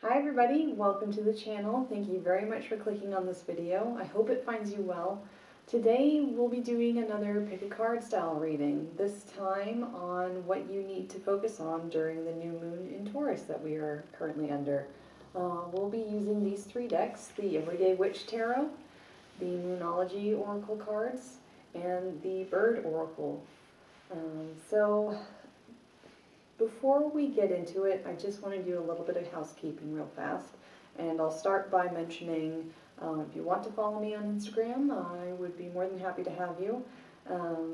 Hi everybody, welcome to the channel. Thank you very much for clicking on this video. I hope it finds you well. Today we'll be doing another pick a card style reading, this time on what you need to focus on during the new moon in Taurus that we are currently under. We'll be using these three decks, the Everyday Witch Tarot, the Moonology Oracle cards, and the Bird Oracle. Before we get into it, I just want to do a little bit of housekeeping real fast. And I'll start by mentioning, if you want to follow me on Instagram, I would be more than happy to have you.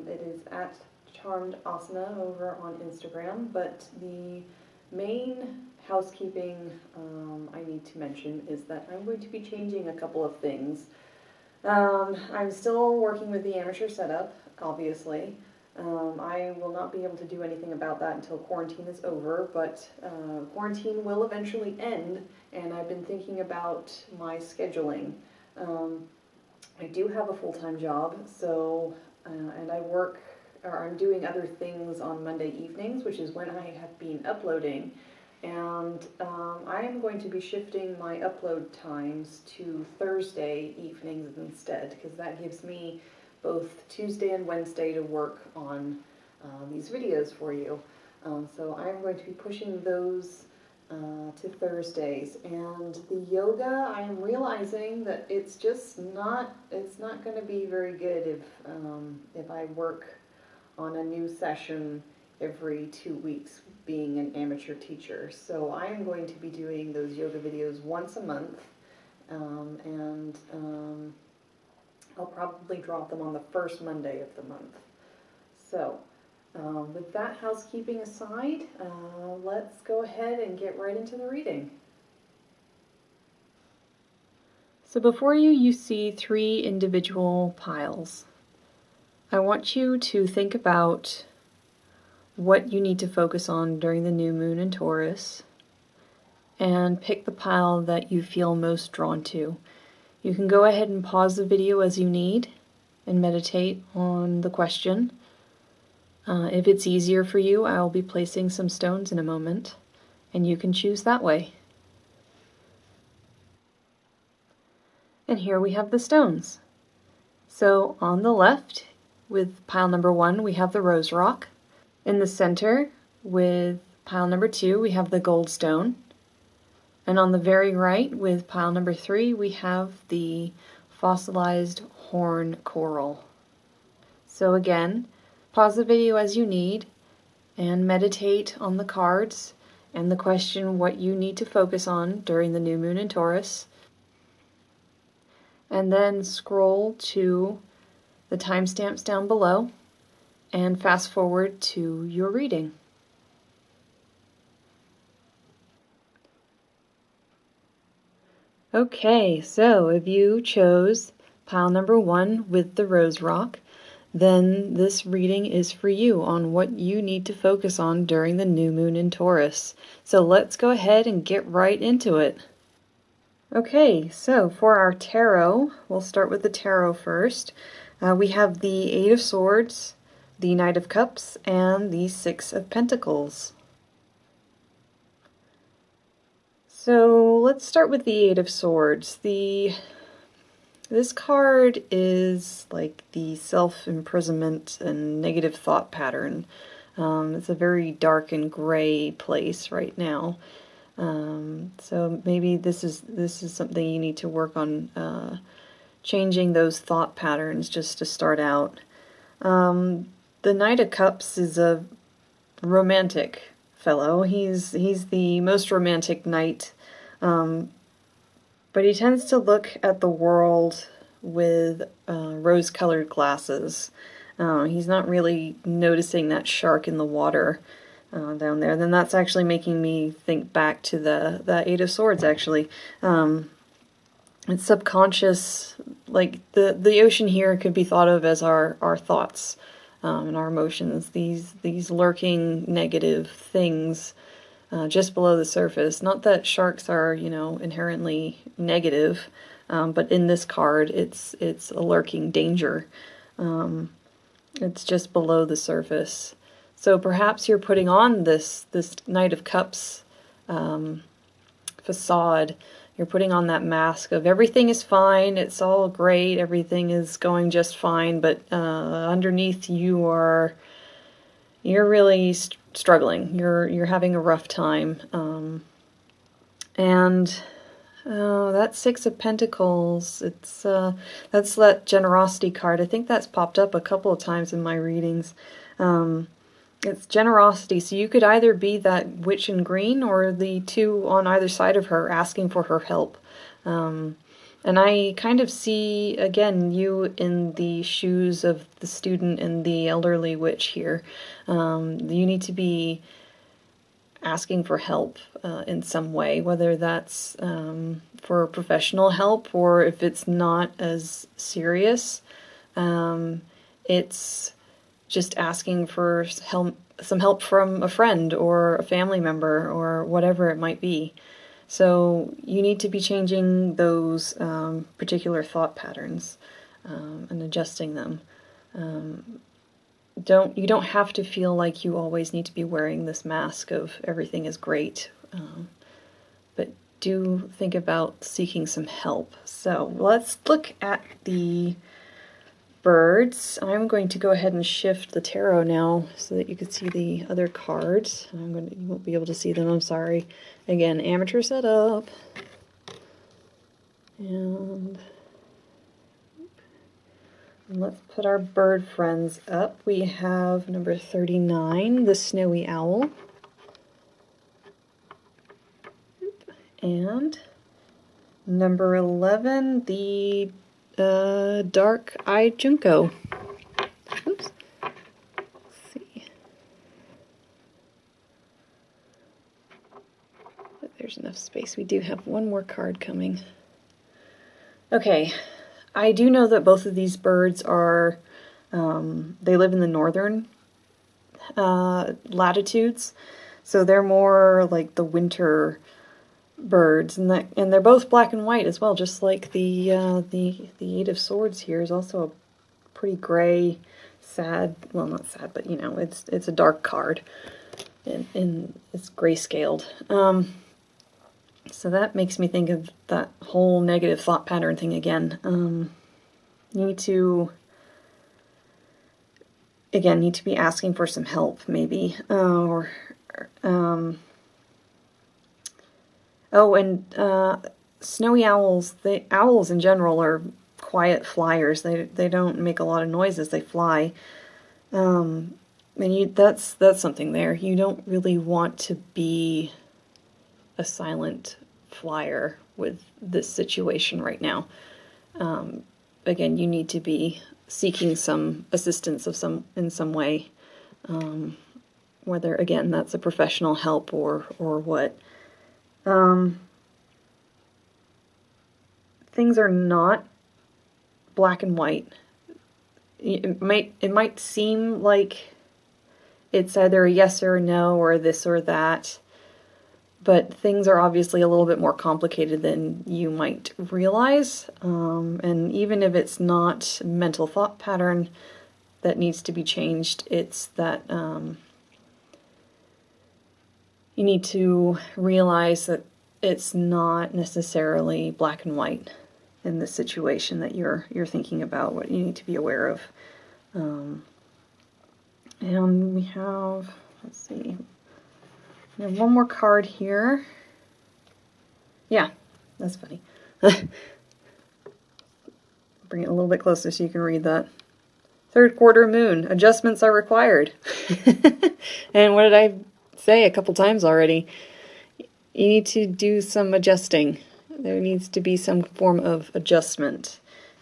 It is at Charmed Asana over on Instagram, but the main housekeeping I need to mention is that I'm going to be changing a couple of things. I'm still working with the amateur setup, obviously. I will not be able to do anything about that until quarantine is over, but quarantine will eventually end, and I've been thinking about my scheduling. I do have a full-time job, so and I'm doing other things on Monday evenings, which is when I have been uploading, and I am going to be shifting my upload times to Thursday evenings instead, because that gives me both Tuesday and Wednesday to work on these videos for you. So I'm going to be pushing those to Thursdays. And the yoga, I'm realizing that it's not going to be very good if I work on a new session every 2 weeks being an amateur teacher. So I'm going to be doing those yoga videos once a month, and I'll probably drop them on the first Monday of the month. So, with that housekeeping aside, let's go ahead and get right into the reading. So before you see three individual piles. I want you to think about what you need to focus on during the new moon in Taurus, and pick the pile that you feel most drawn to. You can go ahead and pause the video as you need and meditate on the question. If it's easier for you, I'll be placing some stones in a moment, and you can choose that way. And here we have the stones. So on the left, with pile number 1, we have the rose rock. In the center, with pile number 2, we have the gold stone. And on the very right, with pile number 3, we have the fossilized horn coral. So again, pause the video as you need and meditate on the cards and the question what you need to focus on during the new moon in Taurus. And then scroll to the timestamps down below and fast forward to your reading. Okay, so if you chose pile number 1 with the rose rock, then this reading is for you on what you need to focus on during the new moon in Taurus. So let's go ahead and get right into it. Okay, so for our tarot, we'll start with the tarot first. We have the 8 of Swords, the Knight of Cups, and the 6 of Pentacles. So let's start with the 8 of Swords. This card is like the self-imprisonment and negative thought pattern. It's a very dark and gray place right now. So maybe this is something you need to work on, changing those thought patterns just to start out. The Knight of Cups is a romantic fellow. He's the most romantic knight, but he tends to look at the world with rose-colored glasses. He's not really noticing that shark in the water down there. Then that's actually making me think back to the 8 of Swords, actually. It's subconscious, like the ocean here could be thought of as our thoughts. And our emotions, these lurking negative things just below the surface. Not that sharks are, inherently negative, but in this card, it's a lurking danger. It's just below the surface. So perhaps you're putting on this Knight of Cups facade. You're putting on that mask of everything is fine, it's all great, everything is going just fine, but underneath you're really struggling. You're having a rough time. And that Six of Pentacles, that's that generosity card. I think that's popped up a couple of times in my readings. It's generosity, so you could either be that witch in green or the two on either side of her asking for her help. And I kind of see, again, you in the shoes of the student and the elderly witch here. You need to be asking for help in some way, whether that's for professional help or if it's not as serious. It's just asking for some help from a friend or a family member or whatever it might be. So you need to be changing those particular thought patterns and adjusting them. You don't have to feel like you always need to be wearing this mask of everything is great, but do think about seeking some help. So let's look at the birds. I'm going to go ahead and shift the tarot now so that you can see the other cards. You won't be able to see them, I'm sorry. Again, amateur setup. And let's put our bird friends up. We have number 39, the snowy owl. And number 11, the dark-eyed junco. Oops. Let's see. But there's enough space. We do have one more card coming. Okay, I do know that both of these birds are, they live in the northern latitudes, so they're more like the winter birds, and they're both black and white as well, just like the Eight of Swords here is also a pretty gray, sad, well, not sad, but you know, it's a dark card, and it's grayscaled. So that makes me think of that whole negative thought pattern thing again. You need to be asking for some help, maybe, oh, and snowy owls, owls in general are quiet flyers. They don't make a lot of noises, they fly. And that's something there. You don't really want to be a silent flyer with this situation right now. Again, you need to be seeking some assistance in some way. Whether, again, that's a professional help or what. Things are not black and white. It might seem like it's either a yes or a no or this or that, but things are obviously a little bit more complicated than you might realize. And even if it's not a mental thought pattern that needs to be changed, it's that you need to realize that it's not necessarily black and white in the situation that you're thinking about, what you need to be aware of. And we have, let's see, we have one more card here. Yeah, that's funny. Bring it a little bit closer so you can read that. Third quarter moon, adjustments are required. And what did I say a couple times already? You need to do some adjusting. There needs to be some form of adjustment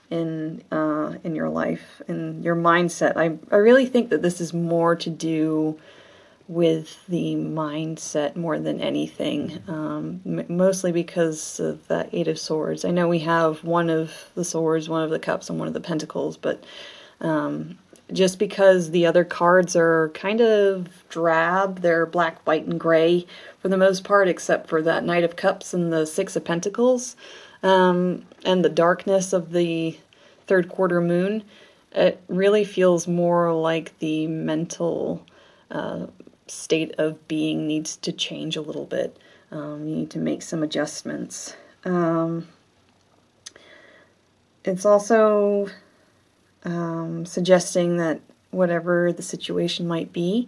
in your life, in your mindset. I really think that this is more to do with the mindset more than anything, mostly because of that Eight of Swords. I know we have one of the swords, one of the cups, and one of the pentacles, but just because the other cards are kind of drab, they're black, white, and gray for the most part, except for that Knight of Cups and the Six of Pentacles, and the darkness of the third quarter moon. It really feels more like the mental state of being needs to change a little bit. You need to make some adjustments. It's also suggesting that whatever the situation might be,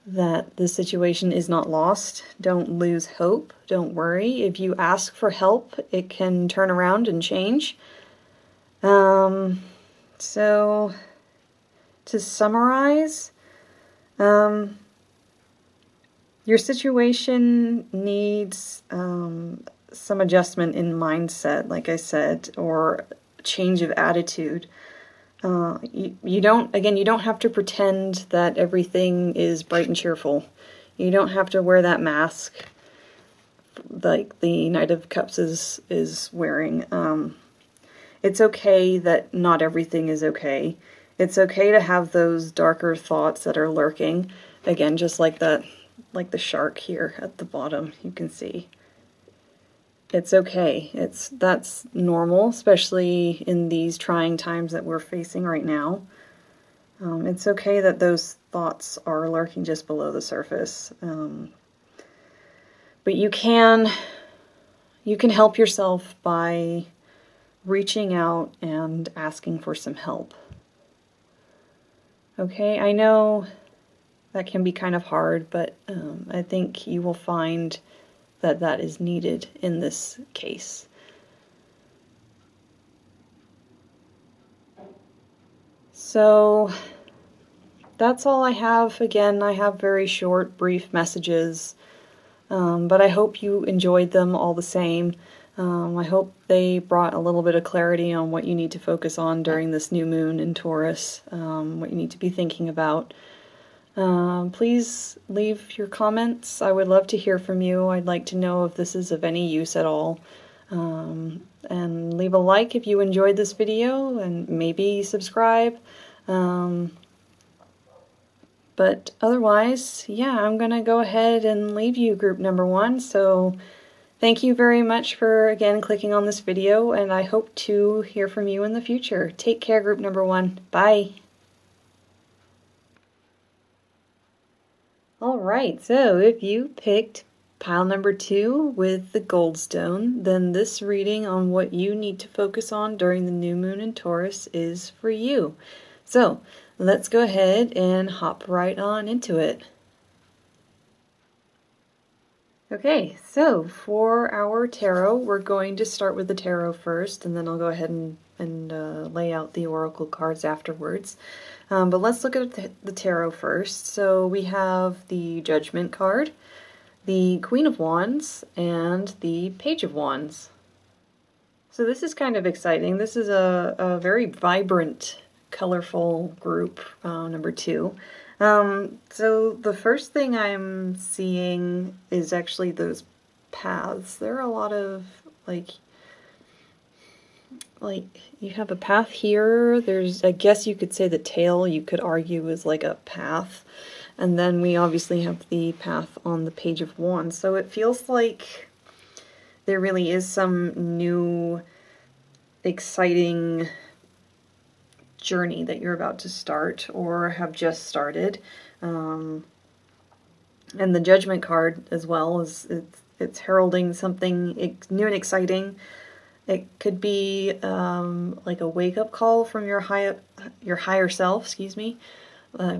that the situation is not lost. Don't lose hope. Don't worry. If you ask for help, it can turn around and change. So, to summarize, your situation needs some adjustment in mindset, like I said, or change of attitude. You don't have to pretend that everything is bright and cheerful. You don't have to wear that mask like the Knight of Cups is wearing. It's okay that not everything is okay. It's okay to have those darker thoughts that are lurking. Again, just like the shark here at the bottom, you can see. It's okay. That's normal, especially in these trying times that we're facing right now. It's okay that those thoughts are lurking just below the surface. But you can help yourself by reaching out and asking for some help. Okay, I know that can be kind of hard, but I think you will find that is needed in this case. So that's all I have. Again, I have very short, brief messages, but I hope you enjoyed them all the same. I hope they brought a little bit of clarity on what you need to focus on during this new moon in Taurus, what you need to be thinking about. Please leave your comments. I would love to hear from you. I'd like to know if this is of any use at all. And leave a like if you enjoyed this video, and maybe subscribe. But otherwise, yeah, I'm gonna go ahead and leave you group number 1. So thank you very much for, again, clicking on this video, and I hope to hear from you in the future. Take care, group number 1. Bye. Alright, so if you picked pile number 2 with the goldstone, then this reading on what you need to focus on during the new moon in Taurus is for you. So let's go ahead and hop right on into it. Okay, so for our tarot, we're going to start with the tarot first, and then I'll go ahead and lay out the oracle cards afterwards. But let's look at the tarot first. So we have the Judgment card, the Queen of Wands, and the Page of Wands. So this is kind of exciting. This is a very vibrant, colorful group, number 2. So the first thing I'm seeing is actually those paths. There are a lot of, like you have a path here. There's, I guess you could say the tail, you could argue, is like a path. And then we obviously have the path on the Page of Wands. So it feels like there really is some new, exciting journey that you're about to start or have just started. And the Judgment card as well is it's heralding something new and exciting. It could be like a wake-up call from your higher self, excuse me,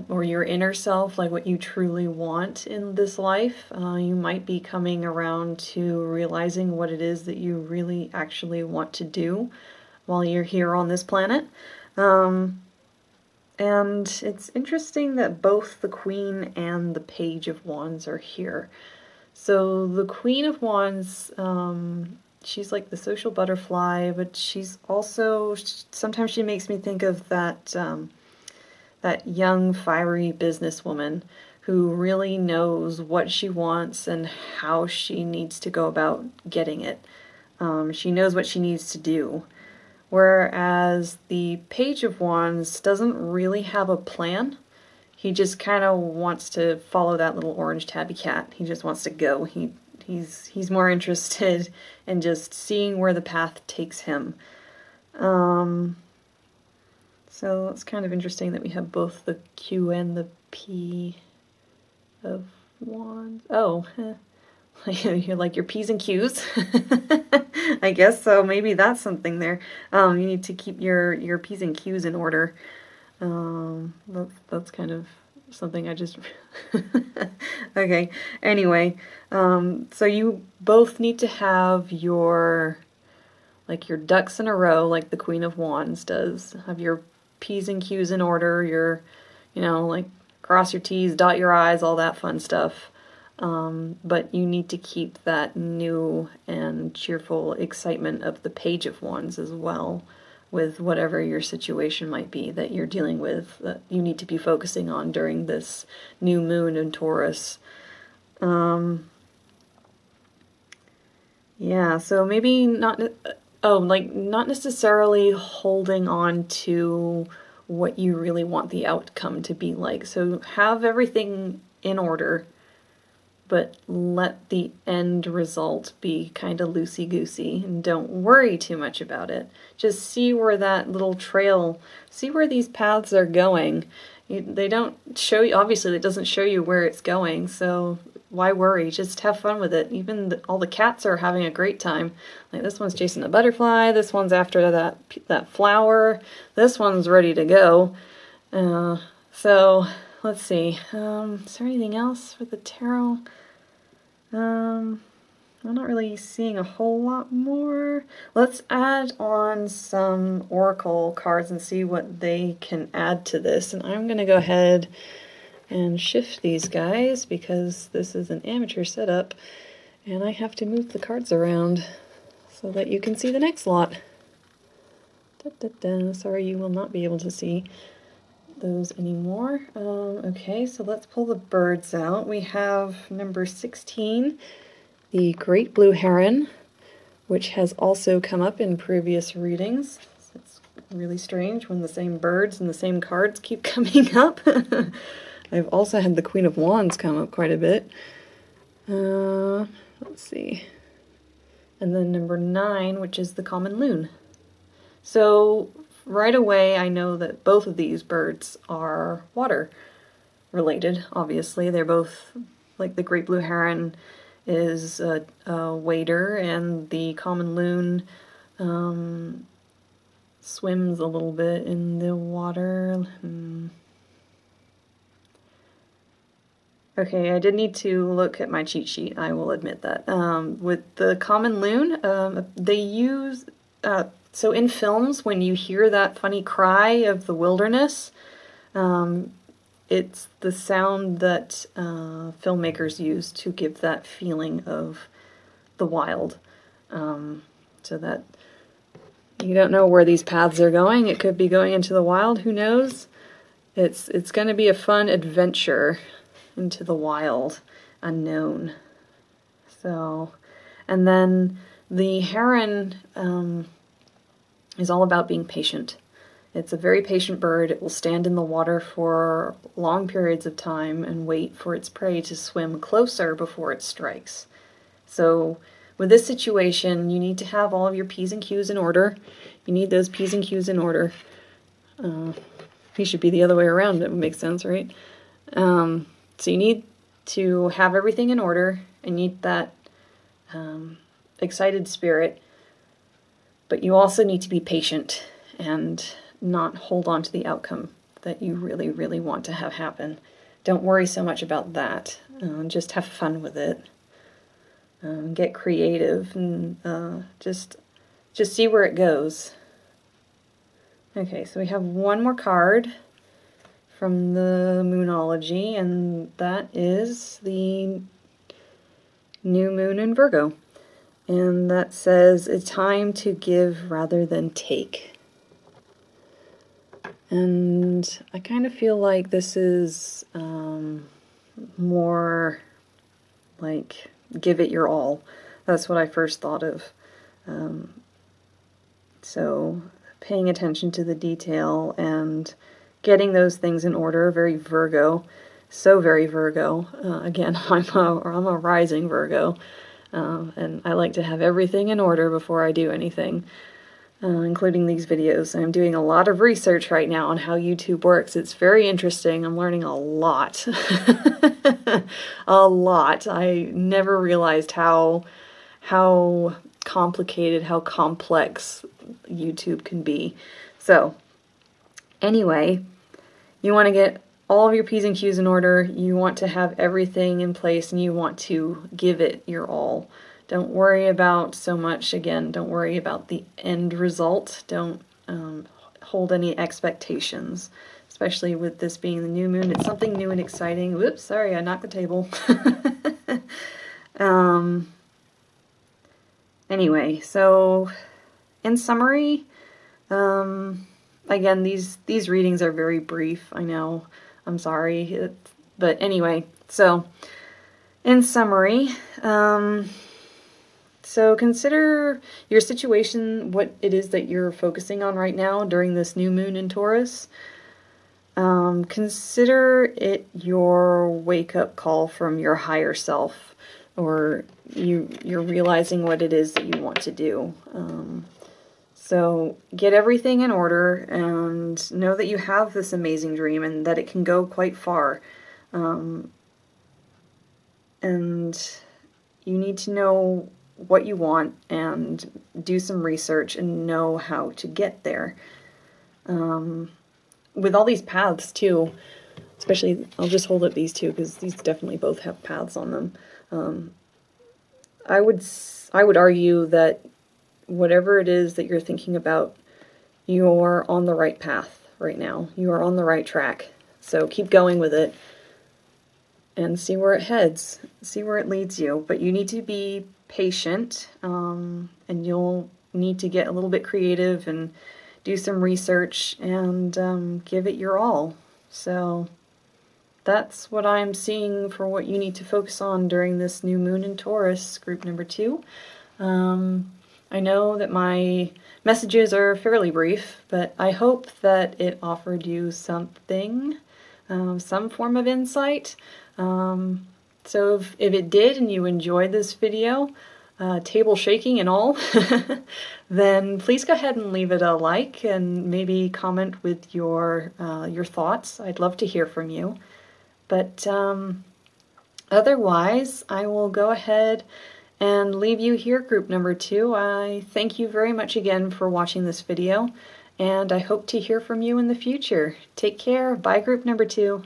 or your inner self, like what you truly want in this life. You might be coming around to realizing what it is that you really actually want to do while you're here on this planet. And it's interesting that both the Queen and the Page of Wands are here. So the Queen of Wands, she's like the social butterfly, but she's also, sometimes she makes me think of that that young, fiery businesswoman who really knows what she wants and how she needs to go about getting it. She knows what she needs to do. Whereas the Page of Wands doesn't really have a plan. He just kind of wants to follow that little orange tabby cat. He just wants to go. He's more interested in just seeing where the path takes him. So it's kind of interesting that we have both the Q and the P of Wands. Oh, You're like your P's and Q's. I guess so. Maybe that's something there. You need to keep your P's and Q's in order. That's kind of something I just okay. Anyway, so you both need to have your ducks in a row, like the Queen of Wands does. Have your P's and Q's in order. Your, like cross your T's, dot your I's, all that fun stuff. But you need to keep that new and cheerful excitement of the Page of Wands as well, with whatever your situation might be that you're dealing with, that you need to be focusing on during this new moon in Taurus. Yeah, so maybe not necessarily holding on to what you really want the outcome to be like. So have everything in order, but let the end result be kind of loosey-goosey, and don't worry too much about it. Just see where that little trail, see where these paths are going. They don't show you, obviously it doesn't show you where it's going, so why worry? Just have fun with it. Even all the cats are having a great time. Like this one's chasing a butterfly, this one's after that flower, this one's ready to go. So let's see. Is there anything else for the tarot? I'm not really seeing a whole lot more. Let's add on some oracle cards and see what they can add to this. And I'm going to go ahead and shift these guys because this is an amateur setup and I have to move the cards around so that you can see the next lot. Sorry, you will not be able to see those anymore. Okay, so let's pull the birds out. We have number 16, the great blue heron, which has also come up in previous readings. It's really strange when the same birds and the same cards keep coming up. I've also had the Queen of Wands come up quite a bit. Let's see. And then number 9, which is the common loon. So right away I know that both of these birds are water related, obviously. They're both, like the great blue heron is a wader, and the common loon swims a little bit in the water. Okay, I did need to look at my cheat sheet, I will admit that. With the common loon, they use, so in films, when you hear that funny cry of the wilderness, it's the sound that filmmakers use to give that feeling of the wild. So that you don't know where these paths are going. It could be going into the wild, who knows? It's going to be a fun adventure into the wild, unknown. So, and then the heron is all about being patient. It's a very patient bird. It will stand in the water for long periods of time and wait for its prey to swim closer before it strikes. So with this situation, you need to have all of your P's and Q's in order. You need those P's and Q's in order. He should be the other way around. It would make sense, right? So you need to have everything in order and need that excited spirit, but you also need to be patient and not hold on to the outcome that you really, really want to have happen. Don't worry so much about that. Just have fun with it. Get creative and just see where it goes. Okay, so we have one more card from the Moonology, and that is the new moon in Virgo. And that says, it's time to give rather than take. And I kind of feel like this is more like give it your all. That's what I first thought of. So paying attention to the detail and getting those things in order, very Virgo, so very Virgo. Again, I'm a rising Virgo, and I like to have everything in order before I do anything. including these videos. I'm doing a lot of research right now on how YouTube works. It's very interesting. I'm learning a lot. A lot. I never realized how complicated, how complex YouTube can be. So, anyway, you want to get all of your P's and Q's in order. You want to have everything in place, and you want to give it your all. Don't worry about so much, again, don't worry about the end result. Don't hold any expectations, especially with this being the new moon. It's something new and exciting. Whoops, sorry, I knocked the table. Anyway, so in summary, again, these readings are very brief, I know, I'm sorry, but anyway, so in summary, so consider your situation, what it is that you're focusing on right now during this new moon in Taurus. Consider it your wake-up call from your higher self, or you're realizing what it is that you want to do. So get everything in order and know that you have this amazing dream and that it can go quite far. And you need to know what you want and do some research and know how to get there. With all these paths too, especially, I'll just hold up these two because these definitely both have paths on them. I would argue that whatever it is that you're thinking about, you're on the right path right now. You are on the right track. So keep going with it and see where it heads, see where it leads you. But you need to be patient, and you'll need to get a little bit creative and do some research and give it your all. So that's what I'm seeing for what you need to focus on during this new moon in Taurus, group number 2. I know that my messages are fairly brief, but I hope that it offered you something, some form of insight. So if it did and you enjoyed this video, table shaking and all, then please go ahead and leave it a like and maybe comment with your thoughts. I'd love to hear from you. But otherwise, I will go ahead and leave you here, group number 2. I thank you very much again for watching this video, and I hope to hear from you in the future. Take care. Bye, group number 2.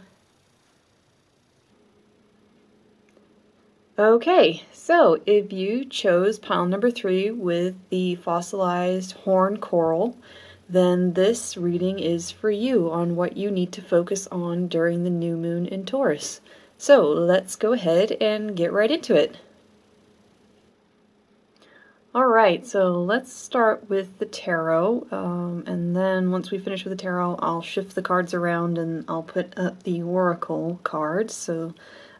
Okay, so if you chose pile number 3 with the fossilized horn coral, then this reading is for you on what you need to focus on during the new moon in Taurus. So let's go ahead and get right into it. Alright, so let's start with the tarot, and then once we finish with the tarot, I'll shift the cards around and I'll put up the oracle cards so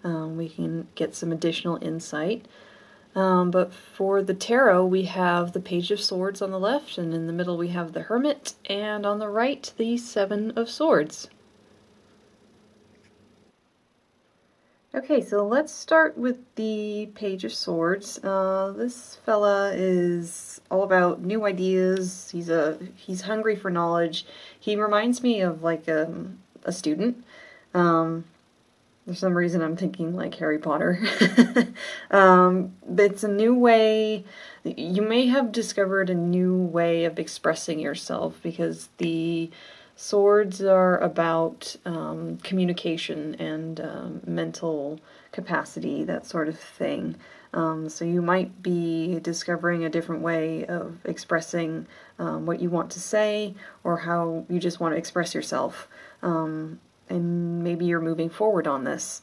we can get some additional insight. But for the tarot, we have the Page of Swords on the left, and in the middle we have the Hermit, and on the right, the Seven of Swords. Okay, so let's start with the Page of Swords. This fella is all about new ideas. He's hungry for knowledge. He reminds me of like a student. For some reason I'm thinking like Harry Potter. It's a new way. You may have discovered a new way of expressing yourself because the swords are about communication and mental capacity, that sort of thing. So you might be discovering a different way of expressing what you want to say or how you just want to express yourself. And maybe you're moving forward on this.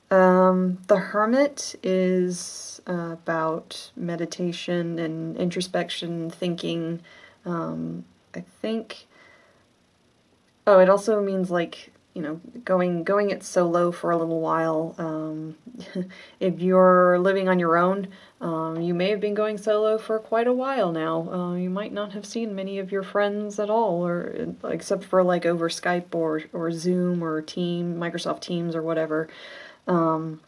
The Hermit is about meditation and introspection, thinking. I think. Oh, it also means like, you know, going it solo for a little while. If you're living on your own, you may have been going solo for quite a while now. You might not have seen many of your friends at all, or except for like over Skype or Zoom or Microsoft Teams or whatever. So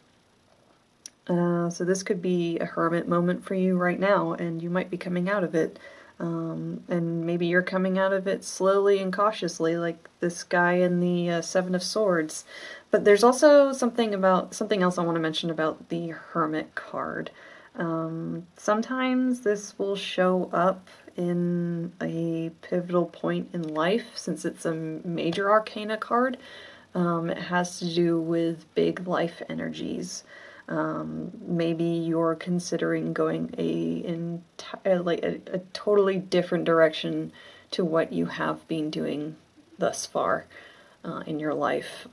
this could be a hermit moment for you right now, and you might be coming out of it. And maybe you're coming out of it slowly and cautiously, like this guy in the Seven of Swords. But there's also something else I want to mention about the Hermit card. Sometimes this will show up in a pivotal point in life, since it's a major arcana card. It has to do with big life energies. Maybe you're considering going a totally different direction to what you have been doing thus far in your life,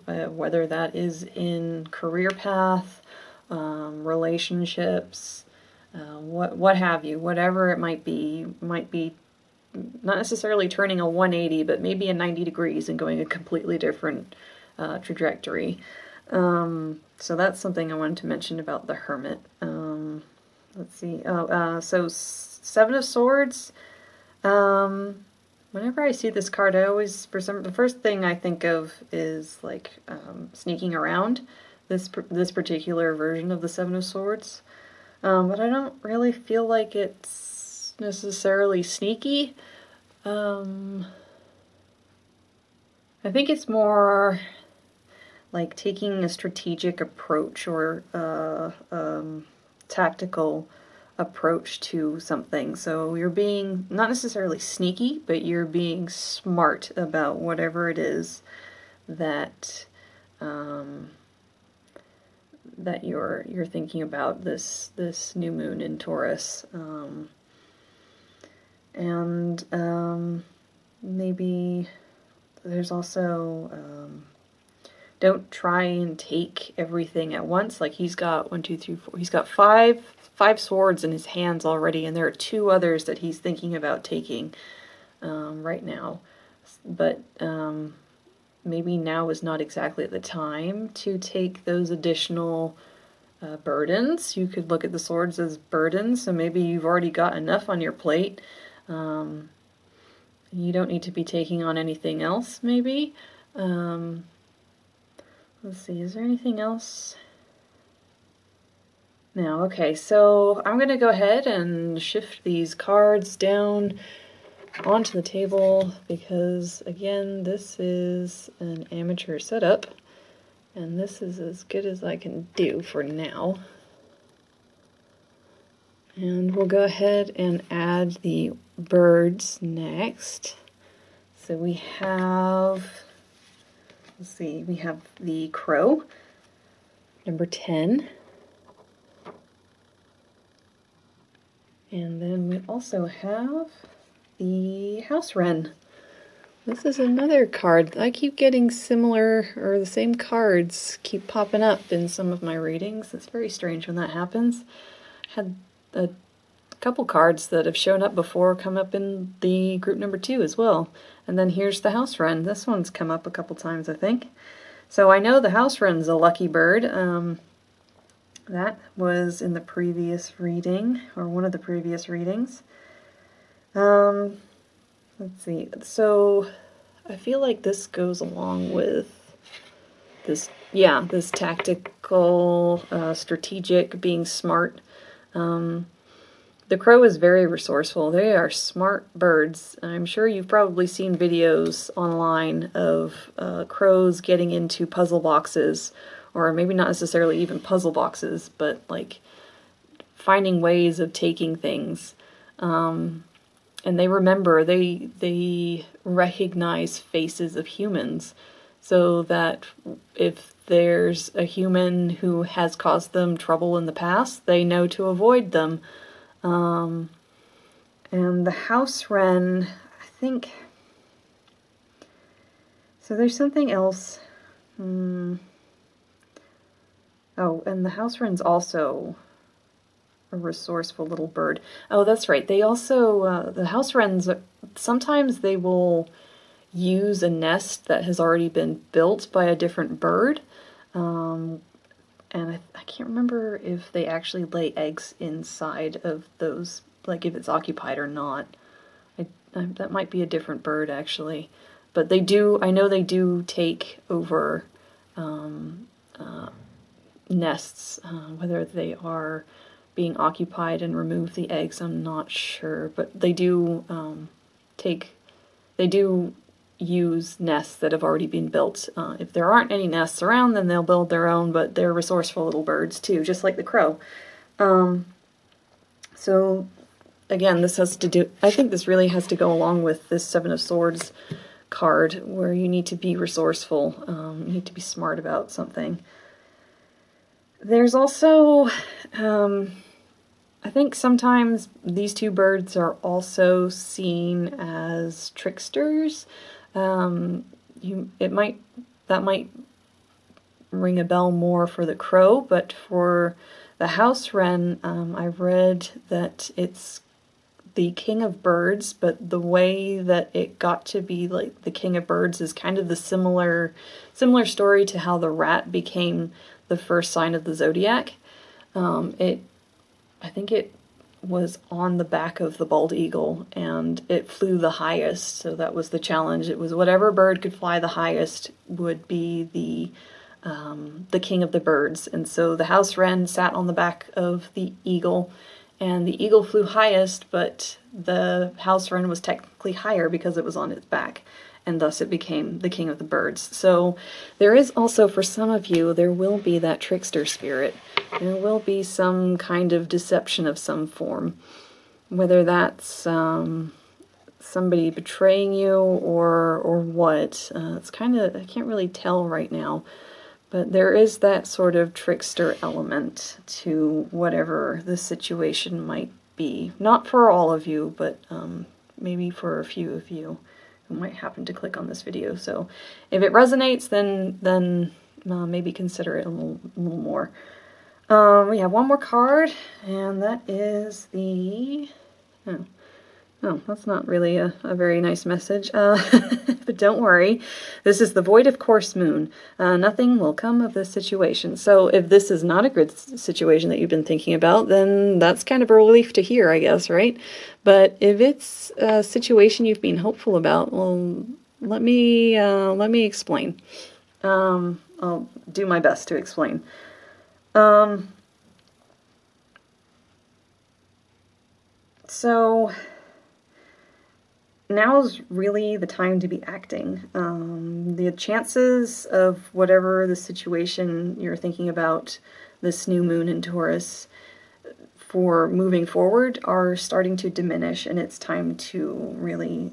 whether that is in career path, relationships, what have you, whatever it might be. Not necessarily turning a 180, but maybe a 90 degrees and going a completely different trajectory. So that's something I wanted to mention about the Hermit. Let's see. So Seven of Swords. Whenever I see this card, the first thing I think of is like sneaking around this particular version of the Seven of Swords. But I don't really feel like it's necessarily sneaky. I think it's more like taking a strategic approach or tactical approach to something. So you're being not necessarily sneaky, but you're being smart about whatever it is that that you're thinking about this new moon in Taurus. Maybe there's also don't try and take everything at once. Like he's got 1, 2, 3, 4. He's got five swords in his hands already, and there are 2 others that he's thinking about taking right now. But maybe now is not exactly the time to take those additional burdens. You could look at the swords as burdens, so maybe you've already got enough on your plate. You don't need to be taking on anything else, maybe. Let's see, is there anything else? No, okay, so I'm going to go ahead and shift these cards down onto the table because, again, this is an amateur setup, and this is as good as I can do for now. And we'll go ahead and add the birds next. So we have, let's see, we have the crow, number 10. And then we also have the house wren. This is another card. I keep getting similar, or the same cards keep popping up in some of my readings. It's very strange when that happens. Had a couple cards that have shown up before come up in the group number 2 as well. And then here's the house wren. This one's come up a couple times, I think. So I know the house wren's a lucky bird. That was in the previous reading, or one of the previous readings. Let's see. So I feel like this goes along with this, yeah, this tactical, strategic, being smart. The crow is very resourceful. They are smart birds. I'm sure you've probably seen videos online of crows getting into puzzle boxes, or maybe not necessarily even puzzle boxes, but like finding ways of taking things. And they remember, they recognize faces of humans, so that if there's a human who has caused them trouble in the past, they know to avoid them. And the house wren, I think, so there's something else. Oh, and the house wren's also a resourceful little bird. Oh, that's right. They also, the house wrens, sometimes they will use a nest that has already been built by a different bird. And I can't remember if they actually lay eggs inside of those, like if it's occupied or not. That might be a different bird, actually. But they do, I know they do take over nests, whether they are being occupied and remove the eggs. I'm not sure, but they do use nests that have already been built. If there aren't any nests around, then they'll build their own, but they're resourceful little birds too, just like the crow. So again, this has to do, I think this really has to go along with this Seven of Swords card, where you need to be resourceful, you need to be smart about something. There's also, I think sometimes these two birds are also seen as tricksters. That might ring a bell more for the crow, but for the house wren, I read that it's the king of birds, but the way that it got to be like the king of birds is kind of the similar story to how the rat became the first sign of the zodiac. I think it was on the back of the bald eagle, and it flew the highest, so that was the challenge. It was whatever bird could fly the highest would be the king of the birds. And so the house wren sat on the back of the eagle, and the eagle flew highest, but the house wren was technically higher because it was on its back, and thus it became the king of the birds. So there is also, for some of you, there will be that trickster spirit. There will be some kind of deception of some form, whether that's somebody betraying you or what. It's kind of, I can't really tell right now, but there is that sort of trickster element to whatever the situation might be. Not for all of you, but maybe for a few of you who might happen to click on this video. So if it resonates, then maybe consider it a little more. We have one more card, and that is the... Oh, that's not really a very nice message, but don't worry. This is the Void of Course Moon. Nothing will come of this situation. So if this is not a good situation that you've been thinking about, then that's kind of a relief to hear, I guess, right? But if it's a situation you've been hopeful about, well, let me explain. I'll do my best to explain. So now's really the time to be acting. The chances of whatever the situation you're thinking about, this new moon in Taurus, for moving forward are starting to diminish, and it's time to really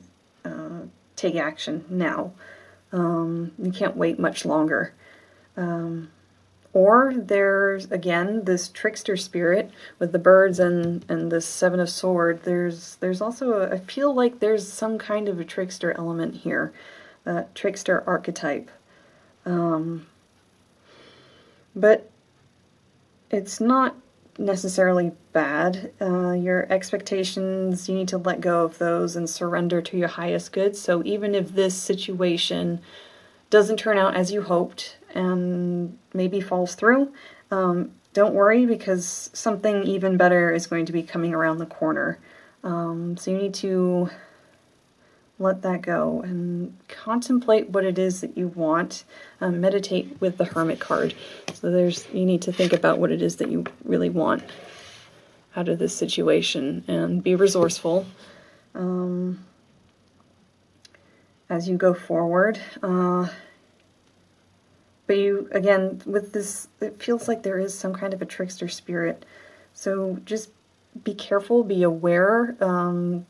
take action now. You can't wait much longer. Or there's, again, this trickster spirit with the birds and this Seven of Swords. There's also, I feel like there's some kind of a trickster element here, that trickster archetype. But it's not necessarily bad. Your expectations, you need to let go of those and surrender to your highest good. So even if this situation doesn't turn out as you hoped and maybe falls through, don't worry, because something even better is going to be coming around the corner. So you need to let that go and contemplate what it is that you want. Meditate with the Hermit card. So you need to think about what it is that you really want out of this situation, and be resourceful as you go forward. But you, again, with this, it feels like there is some kind of a trickster spirit. So just be careful, be aware, I'm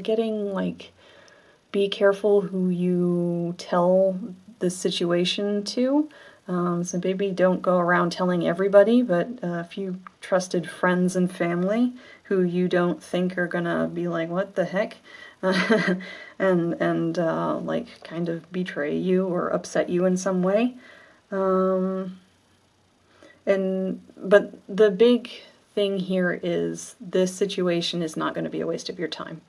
getting like, be careful who you tell this situation to. So maybe don't go around telling everybody, but a few trusted friends and family who you don't think are gonna be like, what the heck? and like kind of betray you or upset you in some way. But the big thing here is this situation is not going to be a waste of your time.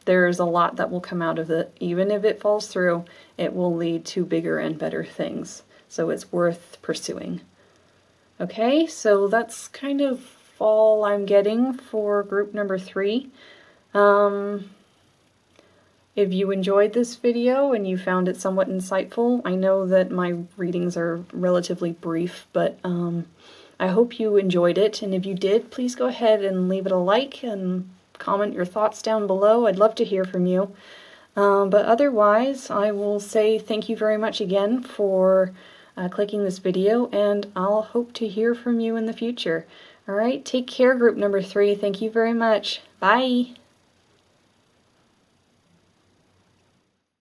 There's a lot that will come out of it. Even if it falls through, it will lead to bigger and better things. So it's worth pursuing. Okay, so that's kind of all I'm getting for group number 3. If you enjoyed this video and you found it somewhat insightful, I know that my readings are relatively brief, but I hope you enjoyed it, and if you did, please go ahead and leave it a like and comment your thoughts down below. I'd love to hear from you. But otherwise, I will say thank you very much again for clicking this video, and I'll hope to hear from you in the future. Alright, take care, group number 3. Thank you very much. Bye!